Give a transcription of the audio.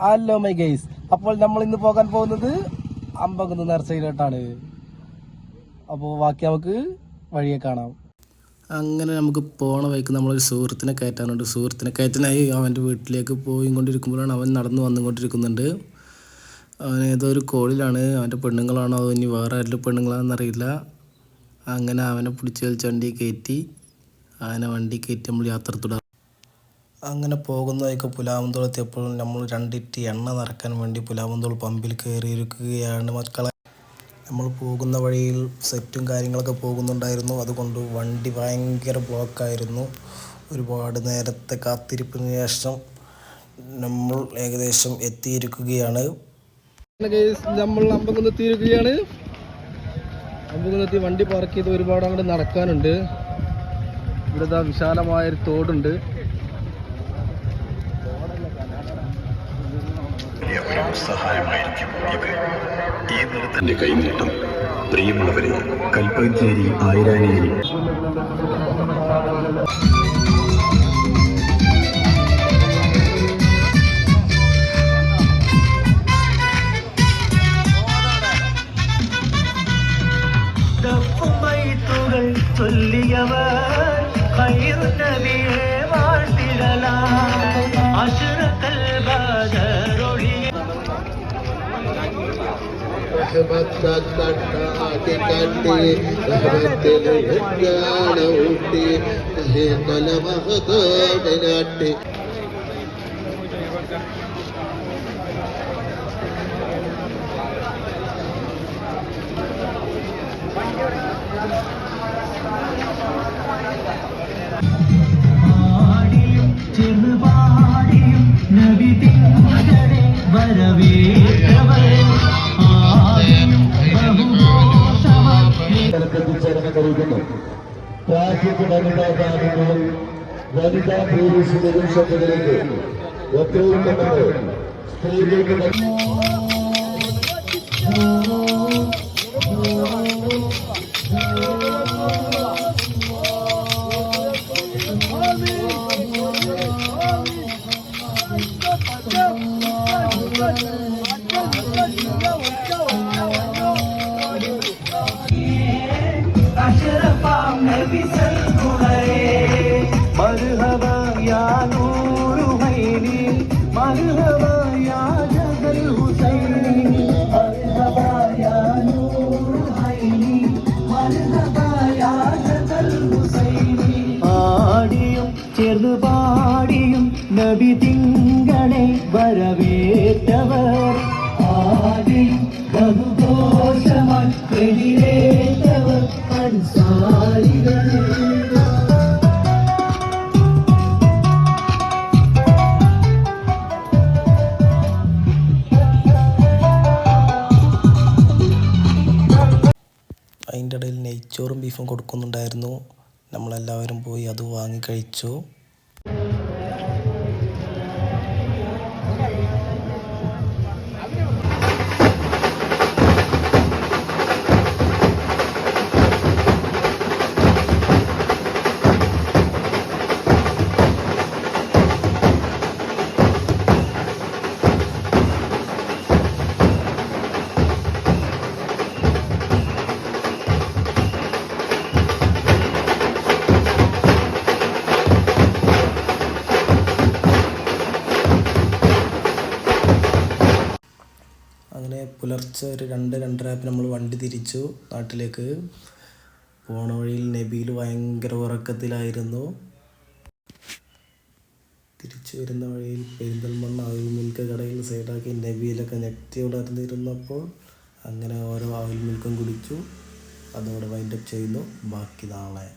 Hello my guys, അപ്പോൾ നമ്മൾ ഇന്ന് പോകാൻ പോകുന്നത് അമ്പകുന്ന് നേർച്ചയിലോട്ടാണ്. അപ്പോൾ ബാക്കി നമുക്ക് വഴിയെ കാണാം. അങ്ങനെ നമുക്ക് പോണ വഴിക്ക് നമ്മളൊരു സുഹൃത്തിനെ കയറ്റാനുണ്ട്. സുഹൃത്തിനെ കയറ്റാനായി അവൻ്റെ വീട്ടിലേക്ക് പോയിക്കൊണ്ടിരിക്കുമ്പോഴാണ് അവൻ നടന്നു വന്നുകൊണ്ടിരിക്കുന്നുണ്ട്. അവൻ ഏതോ ഒരു കോളിലാണ്. അവൻ്റെ പെണ്ണുങ്ങളാണോ അതോ ഇനി വേറെ ആരുടെ പെണ്ണുങ്ങളാണെന്നറിയില്ല. അങ്ങനെ അവനെ പിടിച്ച് വലിച്ച് വണ്ടി കയറ്റി നമ്മൾ യാത്ര തുടങ്ങി. അങ്ങനെ പോകുന്നതൊക്കെ പുലാമന്തോൾ എത്തിയപ്പോൾ നമ്മൾ 2 ഇറ്റ് എണ്ണ നിറക്കാൻ വേണ്ടി പുലാമന്തോൾ പമ്പിൽ കയറിയിരിക്കുകയാണ് മക്കളെ. നമ്മൾ പോകുന്ന വഴിയിൽ സെറ്റും കാര്യങ്ങളൊക്കെ പോകുന്നുണ്ടായിരുന്നു. അതുകൊണ്ട് വണ്ടി ഭയങ്കര ബ്ലോക്കായിരുന്നു. ഒരുപാട് നേരത്തെ കാത്തിരിപ്പിന് ശേഷം നമ്മൾ ഏകദേശം എത്തിയിരിക്കുകയാണ്. നമ്മൾ അമ്പകുന്ന് എത്തിയിരിക്കുകയാണ്. അമ്പകുന്നെത്തി വണ്ടി പാർക്ക് ചെയ്ത് ഒരുപാട് അങ്ങോട്ട് നടക്കാനുണ്ട്. ഇവിടെ വിശാലമായൊരു തോടുണ്ട്. സഹായമായിരിക്കും ഇത്. ഈ നിറത്തിന്റെ കൈനീട്ടം പ്രിയമുള്ളവരെ, കൽപ്പഞ്ചേരി ആയിരാനിയിൽ ചൊല്ലിയവർ ട്രാഫിക് വനിതാ പോലീസിന്റെ ശബ്ദത്തിലേക്ക് എത്രയും പെട്ടെന്ന് സ്ത്രീകൾക്ക് ചേർന്ന് പാടിയും നബി തിങ്കളെ വരവേറ്റവർ ആദിയും ബഹുഘോഷമായി എതിരേറ്റവർ അൻസാരികൾ. അതിൻ്റെ ഇടയിൽ നെയ്ച്ചോറും ബീഫും കൊടുക്കുന്നുണ്ടായിരുന്നു. നമ്മളെല്ലാവരും പോയി അത് വാങ്ങി കഴിച്ചു. അങ്ങനെ പുലർച്ചെ ഒരു 2-2:30 നമ്മൾ വണ്ടി തിരിച്ചു നാട്ടിലേക്ക്. പോണ വഴിയിൽ നബിയിൽ ഭയങ്കര ഉറക്കത്തിലായിരുന്നു. തിരിച്ചു വരുന്ന വഴിയിൽ പെരിന്തൽമണ്ണ അവിൽ മിൽക്ക് കടയിൽ സൈഡാക്കി നബിയിലൊക്കെ ഞെട്ടി ഉണർന്നിരുന്നപ്പോൾ അങ്ങനെ ഓരോ അവിൽ മിൽക്കും കുടിച്ചു. അതോടെ വൈൻഡപ്പ് ചെയ്യുന്നു. ബാക്കി നാളെ.